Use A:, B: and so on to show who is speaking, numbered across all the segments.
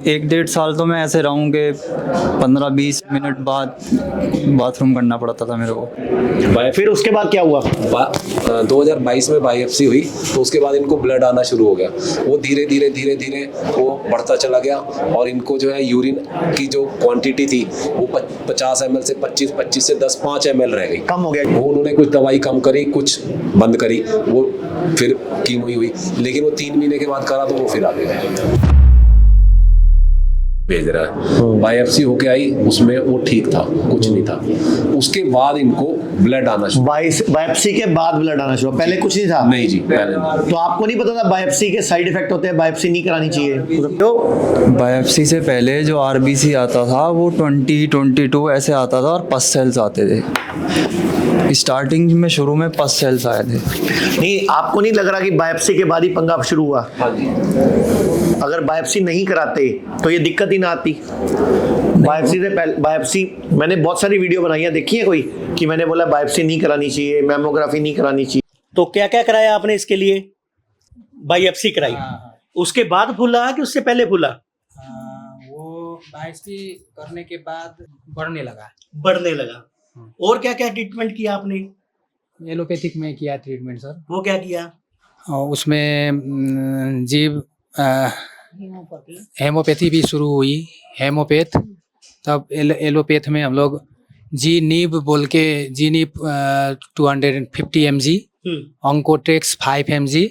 A: एक डेढ़ साल तो मैं ऐसे रहा हूँ कि 15-20 मिनट बाद बाथरूम करना पड़ता था मेरे को।
B: फिर उसके बाद क्या हुआ?
C: 2022 में बायोप्सी हुई तो उसके बाद इनको ब्लड आना शुरू हो गया। वो धीरे धीरे वो बढ़ता चला गया और इनको जो है यूरिन की जो क्वांटिटी थी वो 50 ml से 25 से 10 5 ml रह गई,
B: कम हो गया।
C: वो उन्होंने कुछ दवाई कम करी, कुछ बंद करी, वो फिर कीमो ही हुई, लेकिन वो 3 महीने के बाद करा तो वो फिर आ गया। भेज रहा है, बायोप्सी होके आई उसमें वो ठीक था, कुछ नहीं था। उसके बाद इनको ब्लड आना शुरू।
B: बायोप्सी के बाद ब्लड आना शुरू, पहले कुछ नहीं था?
C: नहीं जी, पहले नहीं।
B: तो आपको नहीं पता था बायोप्सी के साइड इफेक्ट होते हैं, बायोप्सी नहीं करानी चाहिए? तो
A: बायोप्सी से पहले जो आरबीसी आता था वो 20-22 ऐसे आता था और पस सेल्स आते थे। स्टार्टिंग में शुरू में पस सेल्स आए थे।
B: नहीं, आपको नहीं लग रहा कि बायोप्सी के बाद ही पंगा शुरू हुआ?
C: हाँ जी।
B: अगर बायोप्सी नहीं कराते तो ये दिक्कत ही ना आती। बायोप्सी से पहले, बायोप्सी मैंने बहुत सारी वीडियो बनाई है, देखी है कोई कि मैंने बोला बायोप्सी नहीं करानी चाहिए, मैमोग्राफी नहीं करानी चाहिए? तो क्या क्या कराया आपने इसके लिए? बायोप्सी कराई, उसके बाद फूला कि उससे पहले फूला?
D: वो बायोप्सी करने के बाद बढ़ने लगा। और क्या क्या ट्रीटमेंट किया आपने?
E: एलोपैथिक में किया ट्रीटमेंट सर।
B: वो क्या किया?
E: और उसमें जीव हेमोपैथी भी शुरू हुई, हेमोपैथ। तब एलोपैथ में हम लोग जी नीब बोल के, जी नीब 250 mg, ऑन्कोटेक्स 5 mg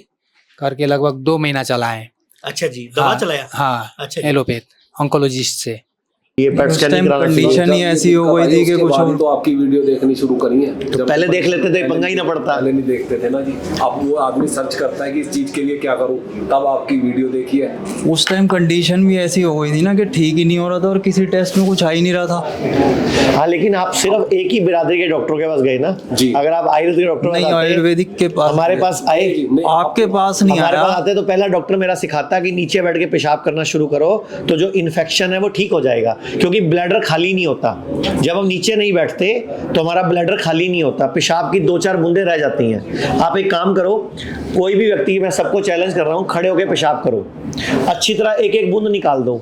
E: करके लगभग 2 महीना चलाए।
B: अच्छा जी, दवा चलाया?
E: हाँ,
B: अच्छा,
E: एलोपैथ ऑन्कोलॉजिस्ट से।
B: ये पेट स्कैनिंग
A: कंडीशन ही ऐसी हो गई थी कि कुछ
C: तो आपकी वीडियो देखनी शुरू करी है।
B: तो पहले देख लेते थे, पंगा ही ना पड़ता।
C: पहले नहीं देखते थे ना जी। अब वो आदमी सर्च करता है कि इस चीज के लिए क्या करूं, तब आपकी वीडियो देखी है।
A: उस टाइम कंडीशन भी ऐसी हो गई थी ना कि ठीक ही नहीं हो रहा था और किसी टेस्ट में कुछ आ ही नहीं रहा था।
B: हाँ, लेकिन आप सिर्फ एक ही बिरादरी के डॉक्टर के पास गए ना
C: जी।
B: अगर आप आयुर्वेदिक डॉक्टर
A: नहीं, आयुर्वेदिक के पास
B: हमारे पास आए,
A: आपके पास नहीं
B: हमारे
A: आया।
B: पास आते तो पहला डॉक्टर मेरा सिखाता कि नीचे बैठ के पेशाब करना शुरू करो तो जो इन्फेक्शन है वो ठीक हो जाएगा, क्योंकि ब्लैडर खाली नहीं होता। जब हम नीचे नहीं बैठते तो हमारा ब्लैडर खाली नहीं होता, पेशाब की 2-4 बूंदें रह जाती हैं। आप एक काम करो, कोई भी व्यक्ति, मैं सबको चैलेंज कर रहा हूँ, खड़े होकर पेशाब करो, अच्छी तरह एक एक बूंद निकाल दो।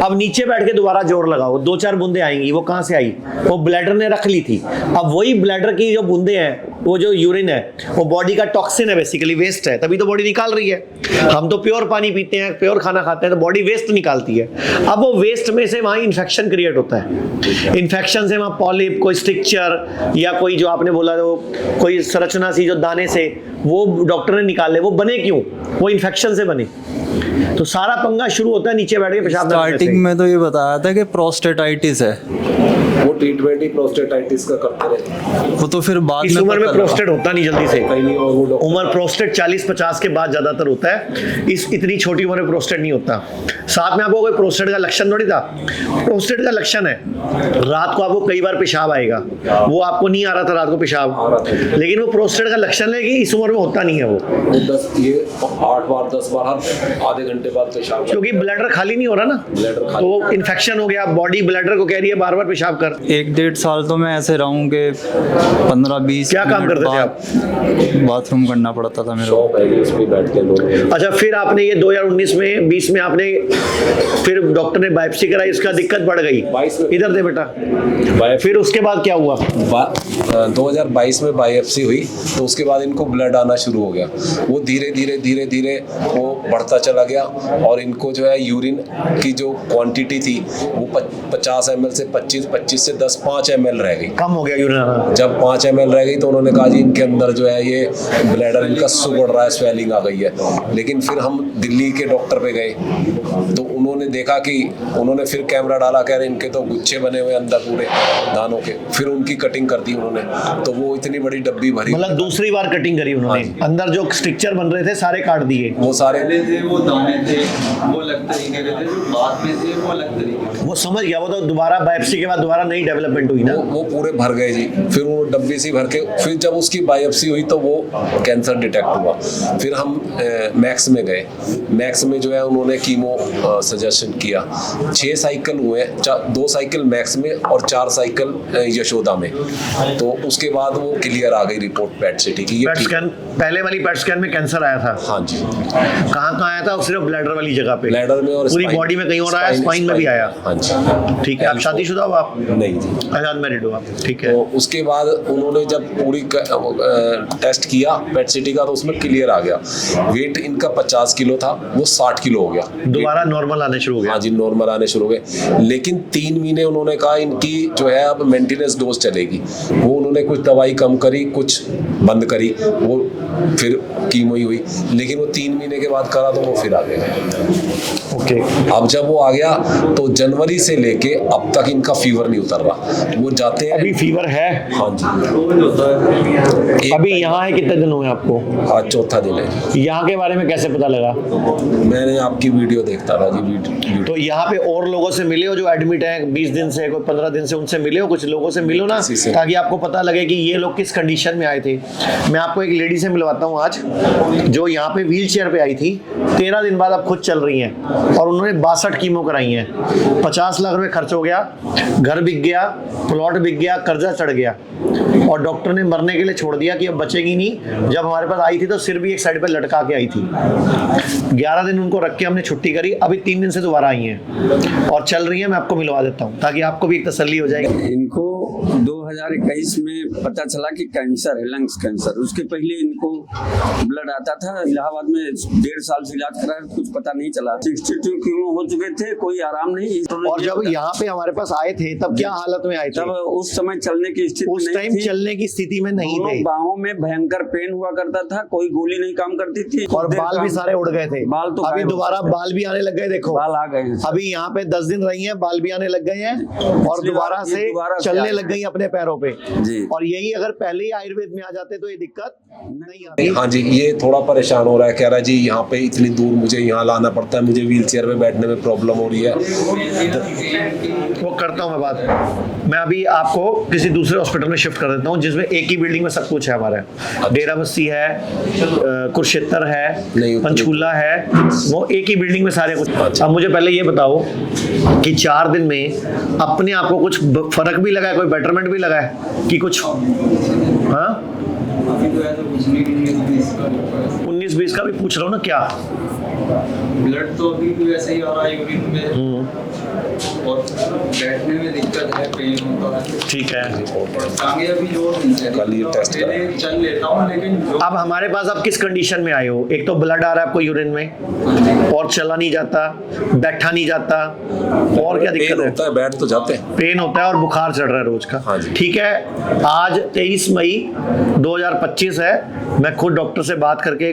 B: अब नीचे बैठ के दोबारा जोर लगाओ, 2-4 बूंदें आएंगी। वो कहाँ से आई? वो ब्लैडर ने रख ली थी। अब वही ब्लैडर की जो बूंदें हैं, वो जो यूरिन है, वो बॉडी का टॉक्सिन है, बेसिकली वेस्ट है, तभी तो बॉडी निकाल रही है। हम तो प्योर पानी पीते हैं, प्योर खाना खाते हैं, तो बॉडी वेस्ट निकालती है। अब वो वेस्ट में से वहाँ इन्फेक्शन क्रिएट होता है। इन्फेक्शन से वहाँ पॉलिप, कोई स्ट्रिक्चर या कोई जो आपने बोला वो कोई संरचना सी जो दाने से वो डॉक्टर ने निकाले, वो बने क्यों? वो इन्फेक्शन से बने। तो सारा पंगा शुरू होता है नीचे बैठ के पेशाब।
A: स्टार्टिंग में तो ये बताया था कि प्रोस्टेटाइटिस है,
C: वो ट्रीटमेंट ही प्रोस्टेटाइटिस का करते रहे।
A: वो तो फिर बाद
B: इस उम्र में प्रोस्टेट होता नहीं जल्दी से।
C: उम्र
B: प्रोस्टेट 40-50 के बाद ज्यादातर होता है, इस इतनी छोटी उम्र में प्रोस्टेट नहीं होता। साथ में आपको कोई प्रोस्टेट का लक्षण थोड़ी था। प्रोस्टेट का लक्षण है रात को आपको कई बार पेशाब आएगा, वो आपको नहीं आ रहा था रात को पेशाब, लेकिन वो प्रोस्टेट का लक्षण है कि इस उम्र में होता नहीं है। वो
C: 8 बार 10 बार हर आधे घंटे बाद पेशाब,
B: क्योंकि ब्लैडर खाली नहीं हो रहा ना, तो वो इन्फेक्शन हो गया, बॉडी ब्लैडर को कह रही है बार बार पेशाब कर।
A: 1-1.5 साल तो मैं ऐसे रहा हूँ कि 15-20
B: क्या काम करते थे आप?
A: बाथरूम करना पड़ता था मेरे को।
B: अच्छा, फिर आपने ये 2019 में 20 में आपने फिर डॉक्टर ने बायोप्सी कराई, इसका दिक्कत बढ़ गई। इधर दे बेटा। फिर उसके बाद क्या हुआ?
C: 2022 में बायोप्सी हुई तो उसके बाद इनको ब्लड आना शुरू हो गया। वो धीरे धीरे वो बढ़ता चला गया और इनको जो है यूरिन की जो क्वांटिटी थी वो 50 ml से 25 से 10 5 ml रह गई,
B: कम हो गया यूरिन आना।
C: जब 5 ml रह गई तो उन्होंने कहा जी इनके अंदर जो है ये ब्लैडर इनका सुगड़ रहा है, स्वेलिंग आ गई है। लेकिन फिर हम दिल्ली के डॉक्टर पे गए तो उन्होंने देखा कि उन्होंने फिर कैमरा डाला, कह रहे इनके तो गुच्छे बने हुए अंदर पूरे दानों के। फिर उनकी कटिंग कर दी उन्होंने, तो वो इतनी बड़ी डब्बी भरी,
B: मतलब दूसरी बार कटिंग करी उन्होंने। अंदर जो स्ट्रक्चर बन रहे थे सारे काट दिए।
C: वो सारे
A: वो दाने थे वो अलग तरीके के थे, जो बाद में थे वो अलग तरीके के।
B: वो समझ गया, वो तो दोबारा बायोप्सी के बाद दोबारा नई डेवलपमेंट हुई ना।
C: वो पूरे भर गए जी। फिर वो डब्बी सी भर के, फिर जब उसकी बायोप्सी हुई तो वो कैंसर डिटेक्ट हुआ। फिर हम मैक्स में गए, मैक्स में जो है उन्होंने कीमो सजेशन किया। 6 साइकिल हुए, 2 साइकिल मैक्स में और 4 साइकिल यशोदा में। तो उसके बाद वो क्लियर आ गई रिपोर्ट पेट सिटी की।
B: पेट स्कैन, पहले वाली पेट स्कैन में कैंसर आया था?
C: हाँ जी।
B: कहाँ आया था? सिर्फ ब्लैडर वाली जगह पे,
C: ब्लैडर में और
B: पूरी
C: spine-
B: बॉडी में कहीं हो रहा है, स्पाइन में भी आया।
C: हाँ जी।
B: ठीक है। आप शादीशुदा हो आप?
C: नहीं जी।
B: अच्छा, अनमैरिड हो आप। ठीक है।
C: तो उसके बाद उन्होंने जब पूरी टेस्ट किया पेट सिटी का, तो उसमें क्लियर आ गया वेट इनका 50 किलो था, वो 60 किलो हो गया,
B: दोबारा नॉर्मल आने शुरू हो गया।
C: हाँ जी, नॉर्मल आने शुरू हो गए। लेकिन 3 महीने उन्होंने कहा इनकी जो है अब मेंटेनेंस डोज चलेगी, वो उन्होंने कुछ दवाई कम करी, कुछ बंद करी, वो फिर कीमो ही हुई, लेकिन वो 3 महीने के बाद करा तो वो फिर आ गया।
B: ओके।
C: अब जब वो आ गया तो जनवरी से लेके अब तक इनका फीवर नहीं उतर रहा, वो जाते हैं।
B: अभी फीवर है?
C: हाँ जी।
B: अभी यहाँ है, कितने दिन हुए आपको?
C: आज चौथा दिन है।
B: यहाँ के बारे में कैसे पता लगा?
C: मैंने आपकी वीडियो देखता था जी, वीडियो।
B: तो यहाँ पे और लोगों से मिले हो जो एडमिट हैं 20 दिन से, कोई 15 दिन से, उनसे मिले हो? कुछ लोगों से मिलो ना,
C: किसी से।
B: ताकि आपको पता लगे कि ये लोग किस कंडीशन में आए थे। मैं आपको एक लेडी से मिलवाता हूँ आज, जो यहाँ पे व्हील चेयर पे आई थी, 13 दिन बाद अब खुद चल रही हैं, और उन्होंने 62 कीमो कराई हैं। 50 लाख रुपए खर्च हो गया, घर बिक गया, प्लॉट बिक गया, कर्जा चढ़ गया, और डॉक्टर ने मरने के लिए छोड़ दिया कि अब बचेगी नहीं। जब हमारे पास आई थी तो सिर भी एक साइड पे लटका के आई थी। 11 दिन उनको रख के हमने छुट्टी करी, अभी 3 दिन से दोबारा आई हैं और चल रही हैं। मैं आपको मिलवा देता हूँ ताकि आपको भी एक तसल्ली हो जाएगी।
F: इनको 2021 में पता चला कि कैंसर है, लंग्स कैंसर। उसके पहले इनको ब्लड आता था, इलाहाबाद में 1.5 साल से इलाज करा, कुछ पता नहीं चला। 62 कीमो हो चुके थे, कोई आराम नहीं।
B: और जब यहाँ पे हमारे पास आए थे तब क्या हालत में आए थे?
F: तब उस समय चलने की स्थिति
B: उस टाइम चलने की स्थिति में नहीं थे।
F: बाहों में भयंकर पेन हुआ करता था, कोई गोली नहीं काम करती थी,
B: और बाल भी सारे उड़ गए थे।
F: बाल तो
B: अभी
F: गायब
B: दोबारा
F: हो गए।
B: बाल भी आने लग गए, देखो
F: बाल आ गए हैं।
B: अभी यहाँ पे 10 दिन रही हैं, बाल भी आने लग गए हैं, और
F: पिछली
B: दोबारा
F: बार
B: से
F: दोबारा से
B: चलने
F: आए
B: लग गई अपने पैरों पे।
F: जी।
B: और यही अगर पहले ही आयुर्वेद में आ जाते तो ये दिक्कत नहीं आती।
C: हाँ जी, ये थोड़ा परेशान हो रहा है, कह रहा है जी यहाँ पे इतनी दूर मुझे यहाँ लाना पड़ता है, मुझे व्हील चेयर में बैठने में प्रॉब्लम हो रही है।
B: वो करता हूँ मैं बात। मैं अभी आपको किसी दूसरे हॉस्पिटल में शिफ्ट कर देता हूँ, जिसमें एक ही बिल्डिंग में सब कुछ है हमारे। डेरा बस्सी है, कुरुक्षेत्र है,
C: नहीं,
B: पंचकूला है, वो एक ही बिल्डिंग में सारे कुछ। अब मुझे पहले ये बताओ कि 4 दिन में अपने आप को कुछ फर्क भी लगा है, कोई बेटरमेंट भी लगा है कि कुछ? हाँ, 19-20 का भी पूछ रहा हूँ ना, क्या
G: ब्लड तो अभी भी वैसे ही आ रहा है यूरिन में, और बैठने में दिक्कत है, पेन होता है।
B: ठीक है।
G: और टांगे अभी जोर नहीं चल
C: कल ये
G: रही,
C: टेस्ट करा।
G: पहले चल लेता हूँ, लेकिन
B: अब हमारे पास आप किस कंडीशन में आए हो? एक तो ब्लड आ रहा है आपको यूरिन में, और चला नहीं जाता, बैठा नहीं जाता, और क्या दिक्कत
C: पेन
B: है?
C: होता है, बैठ तो जाते हैं।
B: पेन होता है और बुखार चढ़ रहा है रोज का।
C: हाँ जी।
B: ठीक है। आज 23 मई 2025 है। मैं खुद डॉक्टर से बात करके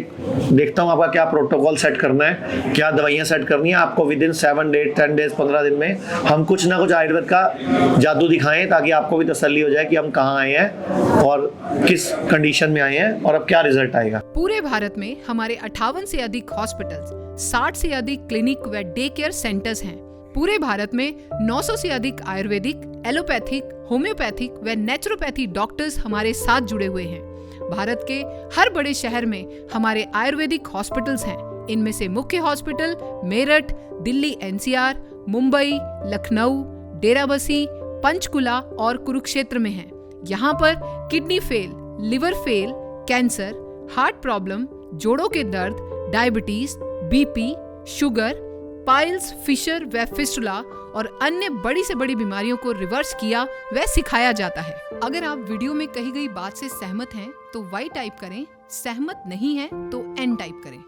B: देखता हूँ आपका क्या प्रोटोकॉल सेट करना है, क्या दवाइयाँ सेट करनी है आपको। विद इन 7 डेज 10 डेज 15 दिन में हम कुछ ना कुछ आयुर्वेद का जादू दिखाएं, ताकि आपको भी तसल्ली हो जाए कि हम कहाँ आए हैं और किस कंडीशन में आए हैं और अब क्या रिजल्ट आएगा।
H: पूरे भारत में हमारे 58 से अधिक हॉस्पिटल्स, 60 से अधिक क्लिनिक व डे केयर सेंटर्स हैं। पूरे भारत में 900 से अधिक आयुर्वेदिक, एलोपैथिक, होम्योपैथिक व नेचुरोपैथी डॉक्टर्स हमारे साथ जुड़े हुए हैं। भारत के हर बड़े शहर में हमारे आयुर्वेदिक हॉस्पिटल्स हैं। इनमें से मुख्य हॉस्पिटल मेरठ, दिल्ली NCR, मुंबई, लखनऊ, डेराबस्सी, पंचकुला और कुरुक्षेत्र में हैं। यहाँ पर kidney fail, liver fail, cancer, heart problem, जोड़ों के दर्द, diabetes, BP, sugar, piles, fissure व फिस्टुला और अन्य बड़ी से बड़ी बीमारियों को रिवर्स किया व सिखाया जाता है। अगर आप वीडियो में कही गई बात से सहमत हैं तो Y टाइप करें, सहमत नहीं है तो N टाइप करें।